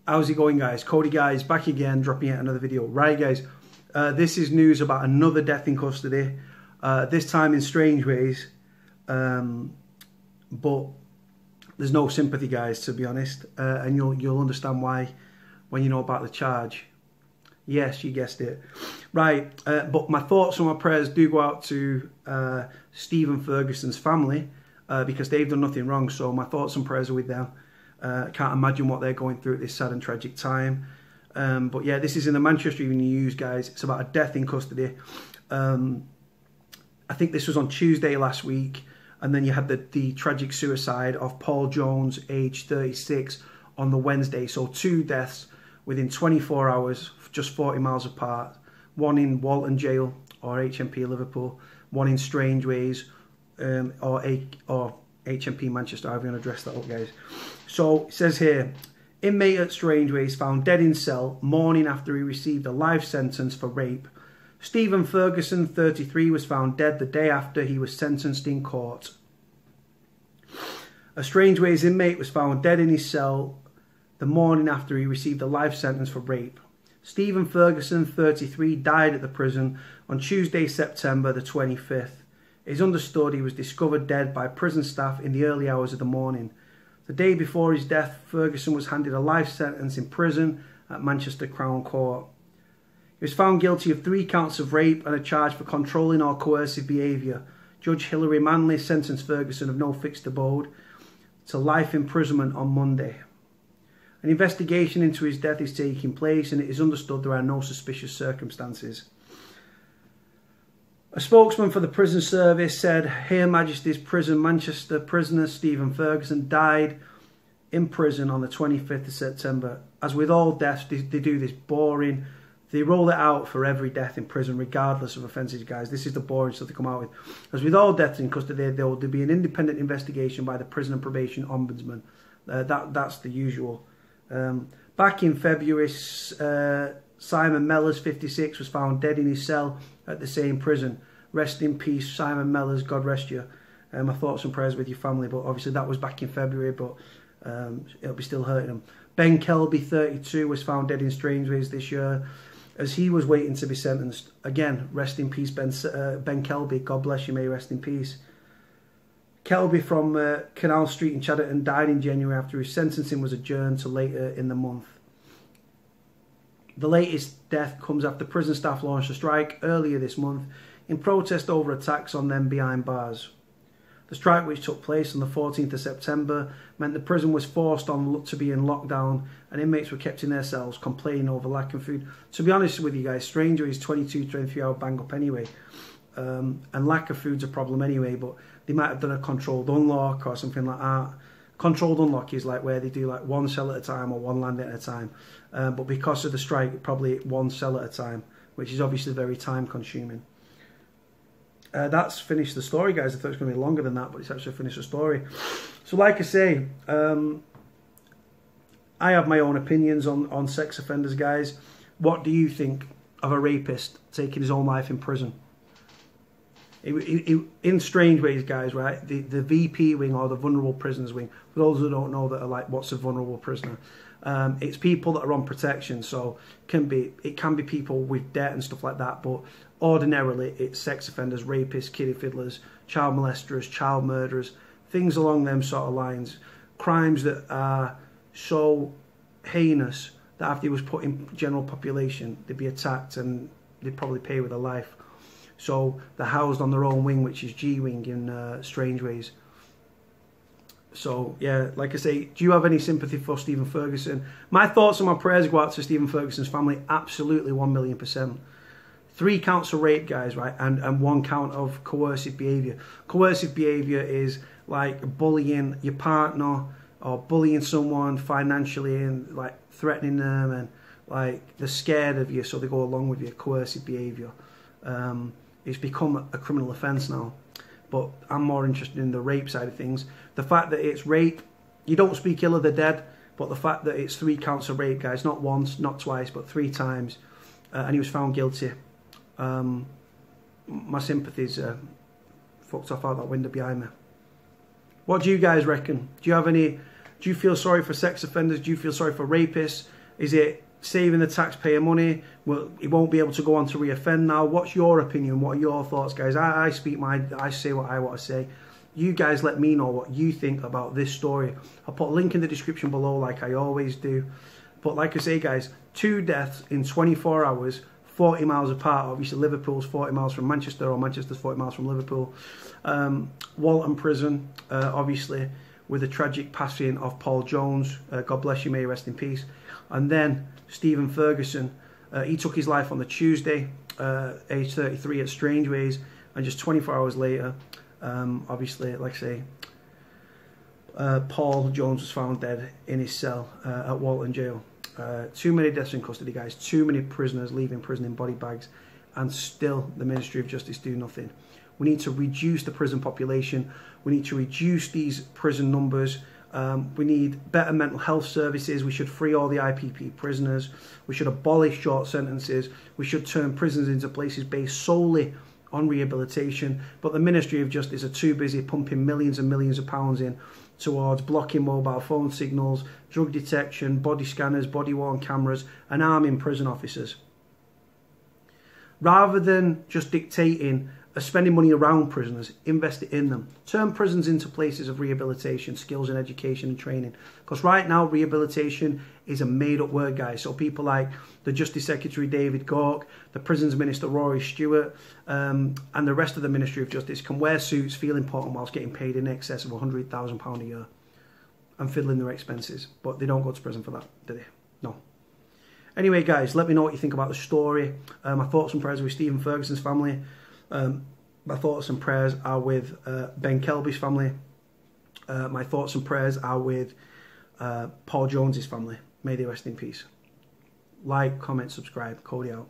How's it going, guys? Cody, guys, back again, dropping yet another video. Right, guys, this is news about another death in custody, this time in Strangeways, but there's no sympathy, guys, to be honest, and you'll understand why when you know about the charge. Yes, you guessed it. Right, but my thoughts and my prayers do go out to Stephen Ferguson's family, because they've done nothing wrong, so my thoughts and prayers are with them. Can't imagine what they're going through at this sad and tragic time. But yeah, this is in the Manchester Evening News, guys. It's about a death in custody. I think this was on Tuesday last week, and then you had the tragic suicide of Paul Jones, aged 36, on the Wednesday. So 2 deaths within 24 hours, just 40 miles apart. One in Walton Jail, or HMP Liverpool. One in Strangeways, or HMP Manchester. I'm going to address that up, guys. So it says here, inmate at Strangeways found dead in cell morning after he received a life sentence for rape. Stephen Ferguson, 33, was found dead the day after he was sentenced in court. A Strangeways inmate was found dead in his cell the morning after he received a life sentence for rape. Stephen Ferguson, 33, died at the prison on Tuesday, September the 25th. It is understood he was discovered dead by prison staff in the early hours of the morning. The day before his death, Ferguson was handed a life sentence in prison at Manchester Crown Court. He was found guilty of 3 counts of rape and a charge for controlling or coercive behaviour. Judge Hilary Manley sentenced Ferguson of no fixed abode to life imprisonment on Monday. An investigation into his death is taking place, and it is understood there are no suspicious circumstances. A spokesman for the prison service said, Her Majesty's Prison Manchester prisoner Stephen Ferguson died in prison on the 25th of September. As with all deaths, they do this boring, they roll it out for every death in prison, regardless of offences, guys. This is the boring stuff they come out with. As with all deaths in custody, there will be an independent investigation by the Prison and Probation Ombudsman. That's the usual. Back in February, Simon Mellors, 56, was found dead in his cell at the same prison. Rest in peace, Simon Mellors, God rest you. My thoughts and prayers with your family, but obviously that was back in February, but it'll be still hurting him. Ben Kelby, 32, was found dead in Strangeways this year as he was waiting to be sentenced. Again, rest in peace, Ben Kelby, God bless you, may you rest in peace. Kelby from Canal Street in Chadderton died in January after his sentencing was adjourned to later in the month. The latest death comes after prison staff launched a strike earlier this month in protest over attacks on them behind bars. The strike, which took place on the 14th of September, meant the prison was forced on to be in lockdown and inmates were kept in their cells complaining over lack of food. To be honest with you guys, Strangeways is 23 hour bang up anyway, and lack of food's a problem anyway, but they might have done a controlled unlock or something like that. Controlled unlock is like where they do like 1 cell at a time or 1 landing at a time, but because of the strike, probably 1 cell at a time, which is obviously very time consuming. That's finished the story, guys. I thought it was going to be longer than that, but it's actually finished the story. So like I say, I have my own opinions on sex offenders, guys. What do you think of a rapist taking his own life in prison? In Strangeways, guys, right? The VP wing, or the vulnerable prisoners wing, for those who don't know that are like, what's a vulnerable prisoner? It's people that are on protection, so it can be people with debt and stuff like that, but ordinarily it's sex offenders, rapists, kiddie fiddlers, child molesters, child murderers, things along them sort of lines. Crimes that are so heinous that if they was put in general population, they'd be attacked and they'd probably pay with their life. So they're housed on their own wing, which is G wing in Strangeways. So yeah, like I say, do you have any sympathy for Stephen Ferguson? My thoughts and my prayers go out to Stephen Ferguson's family. Absolutely, 1,000,000%. 3 counts of rape, guys, right, and 1 count of coercive behaviour. Coercive behaviour is like bullying your partner or bullying someone financially and like threatening them, and like they're scared of you, so they go along with you. Coercive behaviour. It's become a criminal offence now. But I'm more interested in the rape side of things. The fact that it's rape, you don't speak ill of the dead, but the fact that it's 3 counts of rape, guys, not once, not twice, but 3 times, and he was found guilty. My sympathies fucked off out that window behind me. What do you guys reckon? Do you feel sorry for sex offenders? Do you feel sorry for rapists? Is it saving the taxpayer money? Well, he won't be able to go on to reoffend now. What's your opinion? What are your thoughts, guys? I say what I want to say. You guys let me know what you think about this story. I'll put a link in the description below like I always do. But like I say, guys, 2 deaths in 24 hours, 40 miles apart. Obviously, Liverpool's 40 miles from Manchester, or Manchester's 40 miles from Liverpool. Walton Prison, obviously, with the tragic passing of Paul Jones. God bless you, may he rest in peace. And then Stephen Ferguson, he took his life on the Tuesday, age 33 at Strangeways, and just 24 hours later, obviously, like I say, Paul Jones was found dead in his cell at Walton Jail. Too many deaths in custody, guys. Too many prisoners leaving prison in body bags, and still the Ministry of Justice do nothing. We need to reduce the prison population. We need to reduce these prison numbers. We need better mental health services. We should free all the IPP prisoners. We should abolish short sentences. We should turn prisons into places based solely on rehabilitation. But the Ministry of Justice are too busy pumping millions and millions of pounds in towards blocking mobile phone signals, drug detection, body scanners, body-worn cameras, and arming prison officers. Rather than just dictating spending money around prisoners, invest it in them. Turn prisons into places of rehabilitation, skills and education and training. Because right now, rehabilitation is a made-up word, guys. So people like the Justice Secretary David Gork, the Prisons Minister Rory Stewart, and the rest of the Ministry of Justice can wear suits, feel important whilst getting paid in excess of £100,000 a year and fiddling their expenses. But they don't go to prison for that, do they? No. Anyway, guys, let me know what you think about the story. My thoughts and prayers with Stephen Ferguson's family. My thoughts and prayers are with Ben Kelby's family. My thoughts and prayers are with Paul Jones's family. May they rest in peace. Like, comment, subscribe. Cody out.